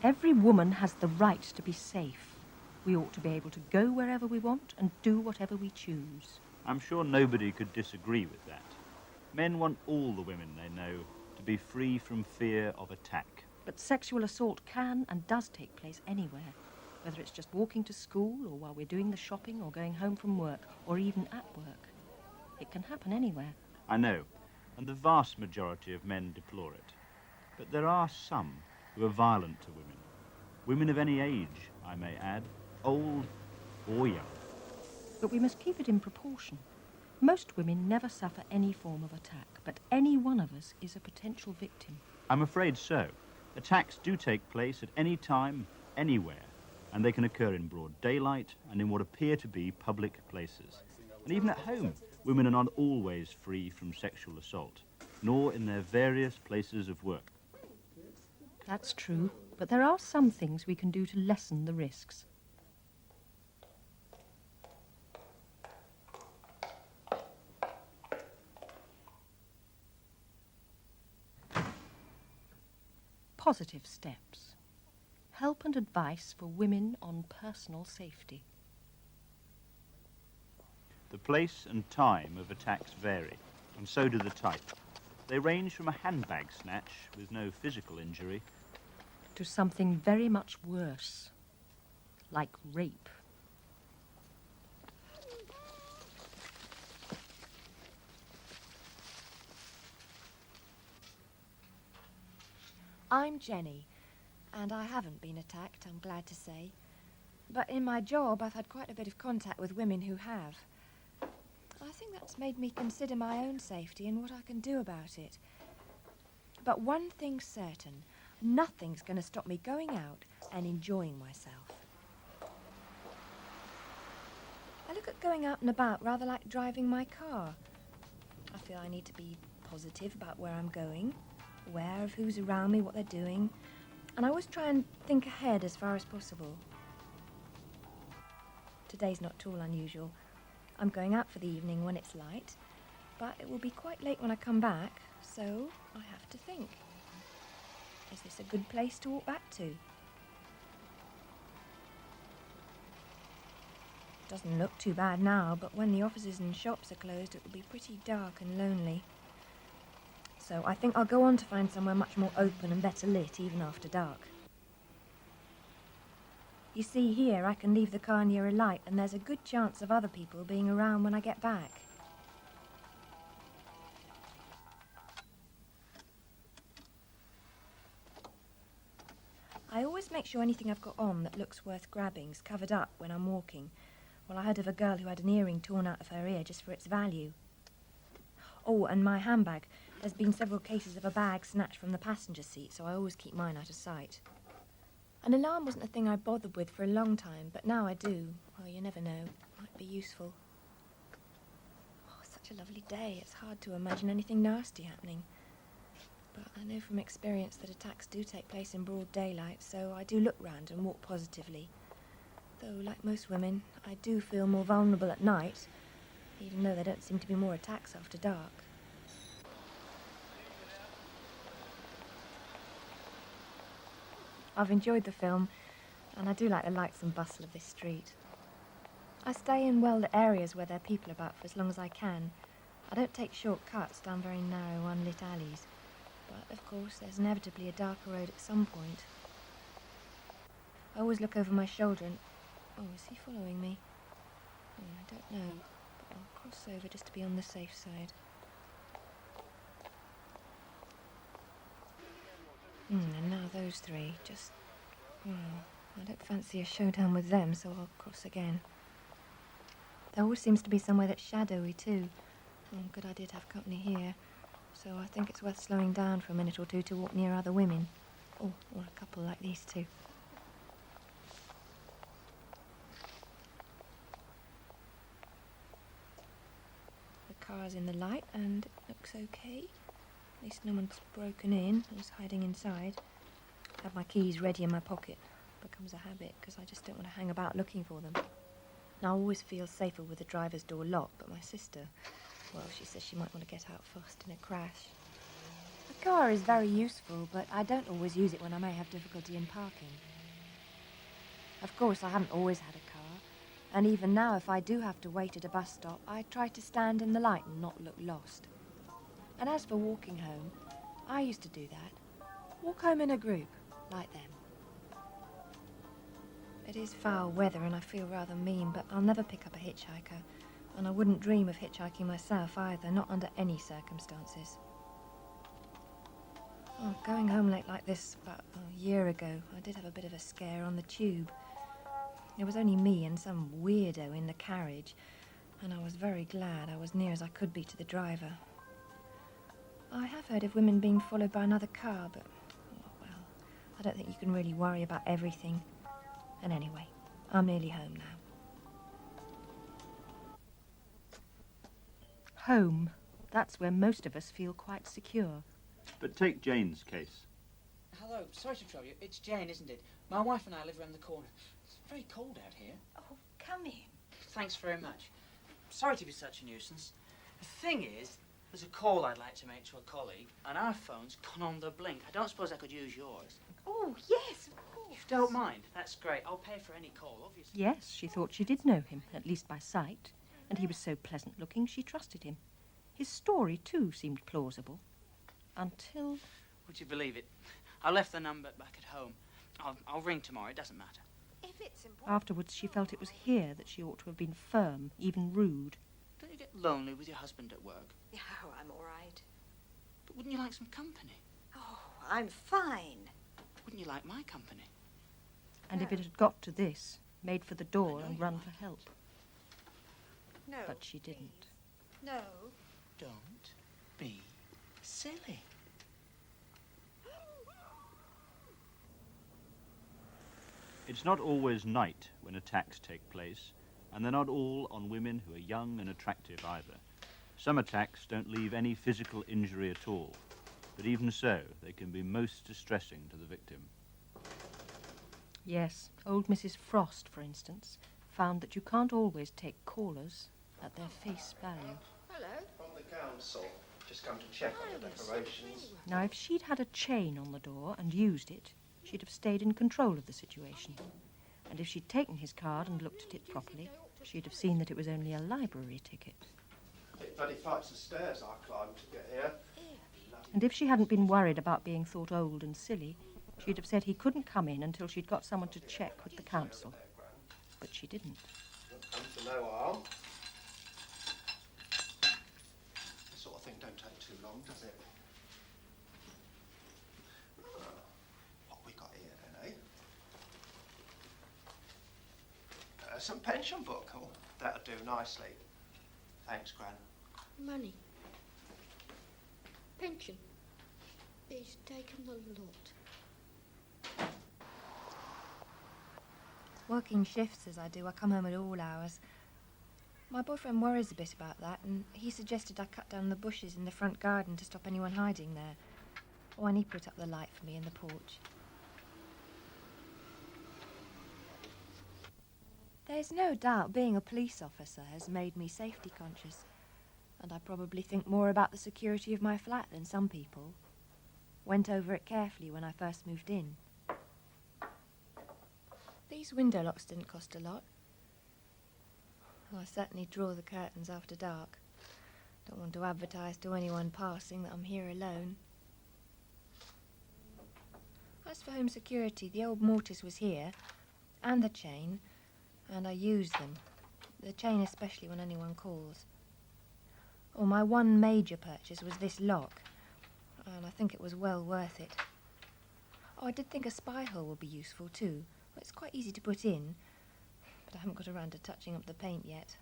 Every woman has the right to be safe. We ought to be able to go wherever we want and do whatever we choose. I'm sure nobody could disagree with that. Men want all the women they know to be free from fear of attack. But sexual assault can and does take place anywhere, whether it's just walking to school or while we're doing the shopping or going home from work or even at work. It can happen anywhere. I know, and the vast majority of men deplore it. But there are some who are violent to women. Women of any age, I may add, old or young. But we must keep it in proportion. Most women never suffer any form of attack, but any one of us is a potential victim. I'm afraid so. Attacks do take place at any time, anywhere, and they can occur in broad daylight and in what appear to be public places. And even at home, women are not always free from sexual assault, nor in their various places of work. That's true, but there are some things we can do to lessen the risks. Positive steps. Help and advice for women on personal safety. The place and time of attacks vary, and so do the type. They range from a handbag snatch with no physical injury to something very much worse, like rape. I'm Jenny, and I haven't been attacked, I'm glad to say. But in my job, I've had quite a bit of contact with women who have. I think that's made me consider my own safety and what I can do about it. But one thing's certain, nothing's going to stop me going out and enjoying myself. I look at going out and about rather like driving my car. I feel I need to be positive about where I'm going, aware of who's around me, what they're doing, and I always try and think ahead as far as possible. Today's not at all unusual. I'm going out for the evening when it's light, but it will be quite late when I come back, so I have to think. Is this a good place to walk back to? Doesn't look too bad now, but when the offices and shops are closed, it will be pretty dark and lonely. So I think I'll go on to find somewhere much more open and better lit, even after dark. You see, here I can leave the car near a light, and there's a good chance of other people being around when I get back. I always make sure anything I've got on that looks worth grabbing is covered up when I'm walking. Well, I heard of a girl who had an earring torn out of her ear just for its value. Oh, and my handbag. There's been several cases of a bag snatched from the passenger seat, so I always keep mine out of sight. An alarm wasn't a thing I bothered with for a long time, but now I do. Well, you never know. Might be useful. Oh, such a lovely day. It's hard to imagine anything nasty happening. But I know from experience that attacks do take place in broad daylight, so I do look round and walk positively. Though, like most women, I do feel more vulnerable at night, even though there don't seem to be more attacks after dark. I've enjoyed the film, and I do like the lights and bustle of this street. I stay in well-lit areas where there are people about for as long as I can. I don't take shortcuts down very narrow, unlit alleys, but of course there's inevitably a darker road at some point. I always look over my shoulder and... Oh, is he following me? Oh, I don't know, but I'll cross over just to be on the safe side. And now those three, just... Well, I don't fancy a showdown with them, so I'll cross again. There always seems to be somewhere that's shadowy, too. Oh, good idea to have company here. So I think it's worth slowing down for a minute or two to walk near other women. Oh, or a couple like these two. The car's in the light, and it looks okay. At least no one's broken in or is hiding inside. I have my keys ready in my pocket. It becomes a habit because I just don't want to hang about looking for them. Now, I always feel safer with the driver's door locked, but my sister, well, she says she might want to get out fast in a crash. I The car is very useful, but I don't always use it when I may have difficulty in parking. Of course, I haven't always had a car, and even now, if I do have to wait at a bus stop, I try to stand in the light and not look lost. And as for walking home, I used to do that. Walk home in a group, like them. It is foul weather and I feel rather mean, but I'll never pick up a hitchhiker. And I wouldn't dream of hitchhiking myself either, not under any circumstances. Oh, going home late like this about a year ago, I did have a bit of a scare on the tube. It was only me and some weirdo in the carriage, and I was very glad I was near as I could be to the driver. I have heard of women being followed by another car, but, oh, well, I don't think you can really worry about everything. And anyway, I'm nearly home now. Home. That's where most of us feel quite secure. But take Jane's case. Hello, sorry to trouble you. It's Jane, isn't it? My wife and I live around the corner. It's very cold out here. Oh, come in. Thanks very much. Sorry to be such a nuisance. The thing is, there's a call I'd like to make to a colleague, and our phone's gone on the blink. I don't suppose I could use yours. Oh, yes, of course. You don't mind? That's great. I'll pay for any call, obviously. Yes, she thought she did know him, at least by sight, and he was so pleasant-looking she trusted him. His story, too, seemed plausible. Until... Would you believe it? I left the number back at home. I'll ring tomorrow. It doesn't matter. If it's important. Afterwards, she felt it was here that she ought to have been firm, even rude. Don't you get lonely with your husband at work? Yeah, oh, I'm all right. But wouldn't you like some company? Oh, I'm fine. Wouldn't you like my company? And if it had got to this, made for the door and run for help. No. But she didn't. No. Don't be silly. It's not always night when attacks take place, and they're not all on women who are young and attractive either. Some attacks don't leave any physical injury at all, but even so, they can be most distressing to the victim. Yes, old Mrs. Frost, for instance, found that you can't always take callers at their face value. Hello. From the council. Just come to check on the decorations. Now, if she'd had a chain on the door and used it, she'd have stayed in control of the situation. And if she'd taken his card and looked at it properly, she'd have seen that it was only a library ticket. Bit bloody flights of stairs I climbed to get here. And if she hadn't been worried about being thought old and silly, she'd have said he couldn't come in until she'd got someone to check with the council. But she didn't. Come to no harm. This sort of thing don't take too long, does it? What we got here then, eh? Some pension book. Oh, that'll do nicely. Thanks, Gran. Money. Pension. He's taken the lot. Working shifts as I do, I come home at all hours. My boyfriend worries a bit about that, and he suggested I cut down the bushes in the front garden to stop anyone hiding there. Oh, and he put up the light for me in the porch. There's no doubt being a police officer has made me safety conscious, and I probably think more about the security of my flat than some people. Went over it carefully when I first moved in. These window locks didn't cost a lot. I certainly draw the curtains after dark. Don't want to advertise to anyone passing that I'm here alone. As for home security, the old mortise was here, and the chain, and I use them. The chain especially when anyone calls. Oh, my one major purchase was this lock, and I think it was well worth it. Oh, I did think a spy hole would be useful too. Well, it's quite easy to put in, but I haven't got around to touching up the paint yet.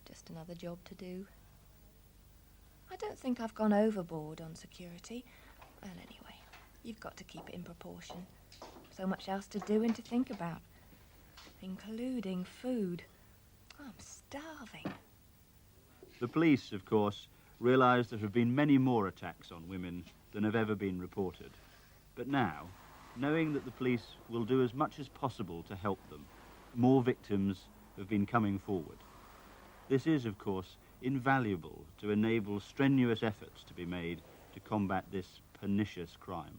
Just another job to do. I don't think I've gone overboard on security, and anyway, you've got to keep it in proportion. So much else to do and to think about, including food. I'm starving. The police, of course, realise there have been many more attacks on women than have ever been reported. But now, knowing that the police will do as much as possible to help them, more victims have been coming forward. This is, of course, invaluable to enable strenuous efforts to be made to combat this pernicious crime.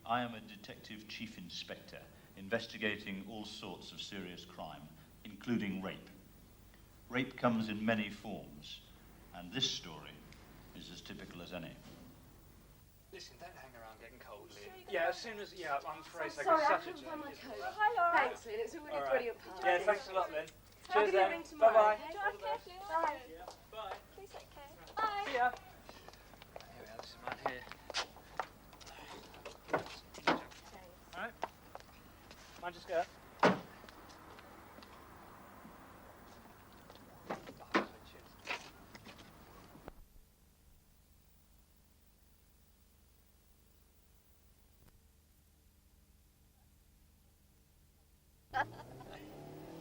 I am a detective chief inspector investigating all sorts of serious crime, including rape. Rape comes in many forms, and this story is as typical as any. Listen, don't hang around getting cold, Lynn. Yeah, as soon as, I'm afraid I'm sorry, I couldn't find my coat. Hi, Laura. Thanks, Lynn. It's a really brilliant party. Yeah, thanks a lot, Lynn. I'll Cheers give you a then. ring tomorrow. Bye-bye. Okay? Drive carefully. Bye. Yeah, bye. Please take care. Bye. See ya. Here we are, this is mine here. Alright. Mind your skirt.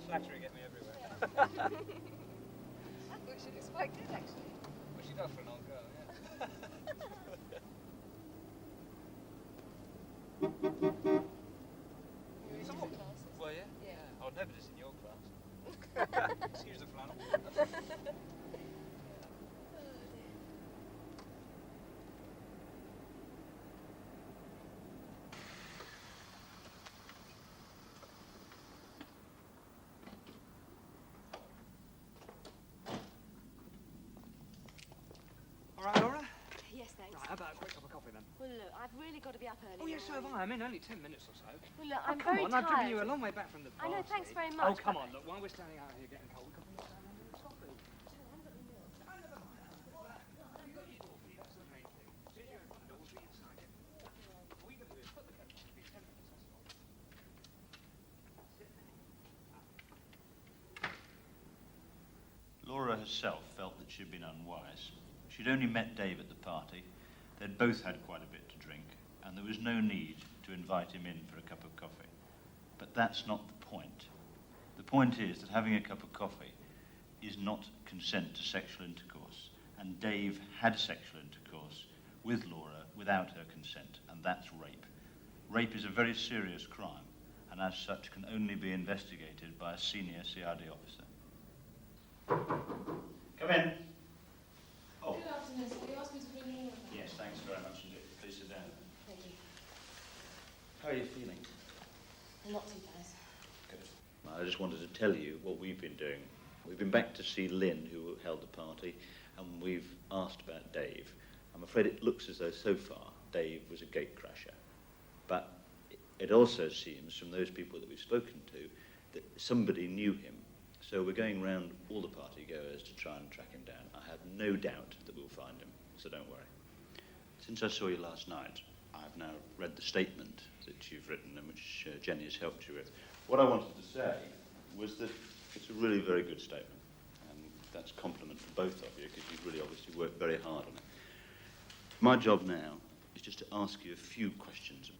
Flattery get me everywhere. Which she looks quite good, actually. Well, she does for an old girl, yeah. Well, yeah? Yeah. I would never just in your class. Excuse the flannel. All right, Laura? Yes, thanks. Right, how about a quick cup of coffee then? Well, look, I've really got to be up early. Oh, yes, so have tomorrow. I. I'm in only 10 minutes or so. Well, look, Oh, I'm come very on, tired. I've driven you a long way back from the I know, party. thanks very Oh, much. come but- on, look, while we're standing out here getting cold, can we stand and have a coffee? Laura herself felt that she'd been unwise. She'd only met Dave at the party. They'd both had quite a bit to drink, and there was no need to invite him in for a cup of coffee. But that's not the point. The point is that having a cup of coffee is not consent to sexual intercourse, and Dave had sexual intercourse with Laura without her consent, and that's rape. Rape is a very serious crime, and as such can only be investigated by a senior CRD officer. Come in. Oh. Good afternoon, sir. You asked me to bring you in. Yes, thanks very much indeed. Please sit down. Thank you. How are you feeling? I'm not too bad. Good. I just wanted to tell you what we've been doing. We've been back to see Lynn, who held the party, and we've asked about Dave. I'm afraid it looks as though so far Dave was a gatecrasher. But it also seems from those people that we've spoken to that somebody knew him. So we're going round all the party goers to try and track him down. I have no doubt that we'll find him, so don't worry. Since I saw you last night, I've now read the statement that you've written and which Jenny has helped you with. What I wanted to say was that it's a really very good statement, and that's a compliment to both of you because you've really obviously worked very hard on it. My job now is just to ask you a few questions.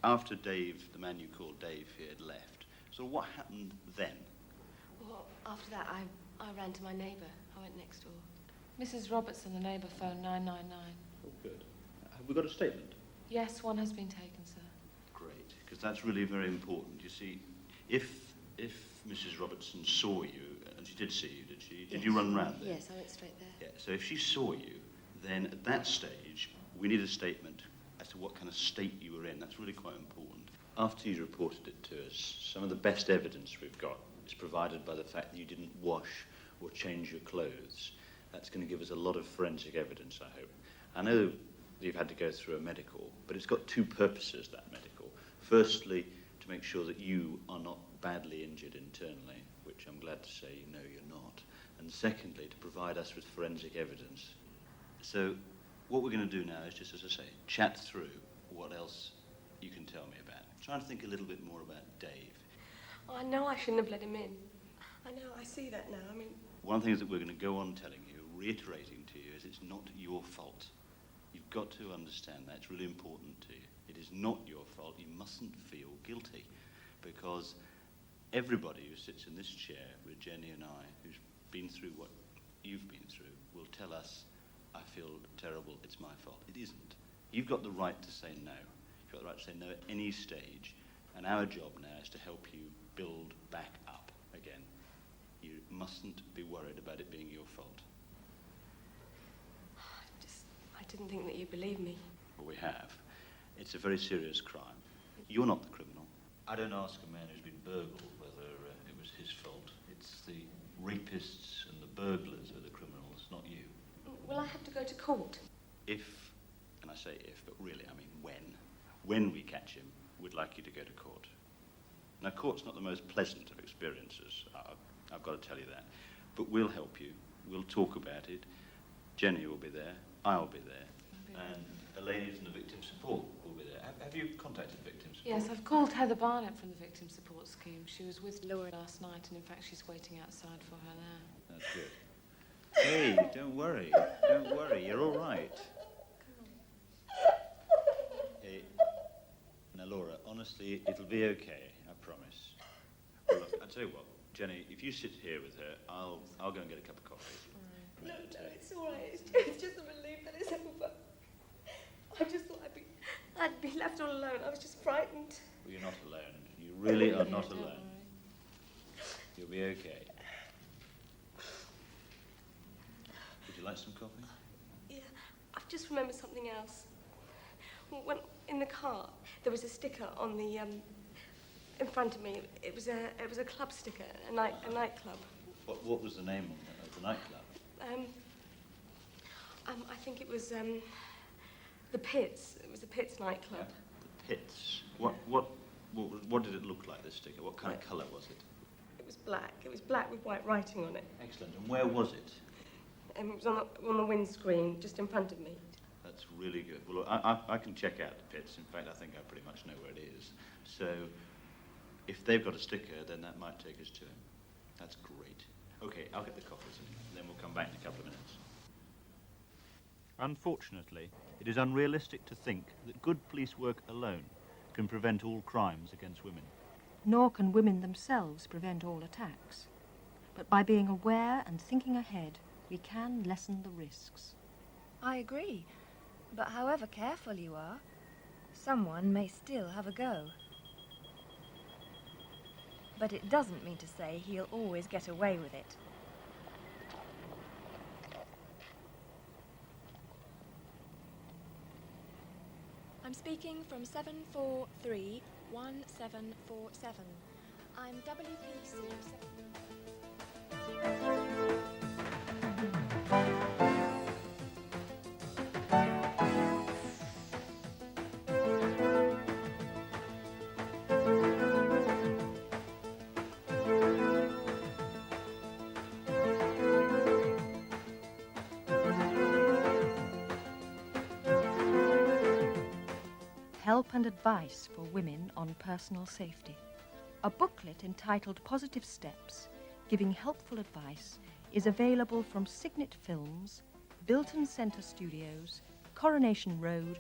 After Dave, the man you called Dave here, had left, so what happened then? Well, after that, I ran to my neighbour. I went next door. Mrs. Robertson, the neighbour, phoned 999. Oh, good. Have we got a statement? Yes, one has been taken, sir. Great, because that's really very important. You see, if Mrs. Robertson saw you, and she did see you, did she? Did you run round there? Yes, I went straight there. Yeah, so if she saw you, then at that stage, we need a statement as to what kind of state you were in. That's really quite important. After you reported it to us, some of the best evidence we've got is provided by the fact that you didn't wash or change your clothes. That's going to give us a lot of forensic evidence, I hope. I know you've had to go through a medical, but it's got two purposes, that medical. Firstly, to make sure that you are not badly injured internally, which I'm glad to say you know you're not. And secondly, to provide us with forensic evidence. So what we're going to do now is just, as I say, chat through what else you can tell me about. Try and think a little bit more about Dave. Oh, I know I shouldn't have let him in. I know, I see that now. I mean, One of the things that we're going to go on telling you, reiterating to you, is it's not your fault. You've got to understand that. It's really important to you. It is not your fault. You mustn't feel guilty, because everybody who sits in this chair with Jenny and I, who's been through what you've been through, will tell us, I feel terrible, it's my fault. It isn't. You've got the right to say no. You've got the right to say no at any stage, and our job now is to help you build back up again. You mustn't be worried about it being your fault. I didn't think that you'd believe me. Well, we have. It's a very serious crime. You're not the criminal. I don't ask a man who's been burgled whether it was his fault. It's the rapists and the burglars who are the criminals, not you. Will I have to go to court? If, and I say if, but really I mean when we catch him, we'd like you to go to court. Now, court's not the most pleasant of experiences, I've got to tell you that. But we'll help you. We'll talk about it. Jenny will be there. I'll be there. And Elaine from the victim support will be there. Have you contacted victim support? Yes, I've called Heather Barnett from the victim support scheme. She was with Laura last night, and in fact she's waiting outside for her now. That's good. Hey, don't worry. Don't worry. You're all right. Hey, now, Laura, honestly, it'll be okay. I promise. Well, look, I'll tell you what, Jenny, if you sit here with her, I'll go and get a cup of coffee. No, it's all right. It's just a relief that it's over. I just thought I'd be left all alone. I was just frightened. Well, you're not alone. You really are not alone. You'll be okay. Would you like some coffee? Yeah, I've just remembered something else. When in the car, there was a sticker on the in front of me. It was a club sticker, a nightclub. What was the name of the nightclub? I think it was the Pits. It was the Pits nightclub. The Pits. What did it look like, this sticker? What kind of colour was it? It was black. It was black with white writing on it. Excellent. And where was it? It was on the windscreen, just in front of me. That's really good. Well, look, I can check out the Pits. In fact, I think I pretty much know where it is. So, if they've got a sticker, then that might take us to him. That's great. Okay, I'll get the coffees and then we'll come back in a couple of minutes. Unfortunately, it is unrealistic to think that good police work alone can prevent all crimes against women. Nor can women themselves prevent all attacks. But by being aware and thinking ahead, we can lessen the risks. I agree. But however careful you are, someone may still have a go. But it doesn't mean to say he'll always get away with it. I'm speaking from 743-1747. I'm WPC. Help and advice for women on personal safety. A booklet entitled Positive Steps, giving helpful advice, is available from Signet Films, Bilton Centre Studios, Coronation Road.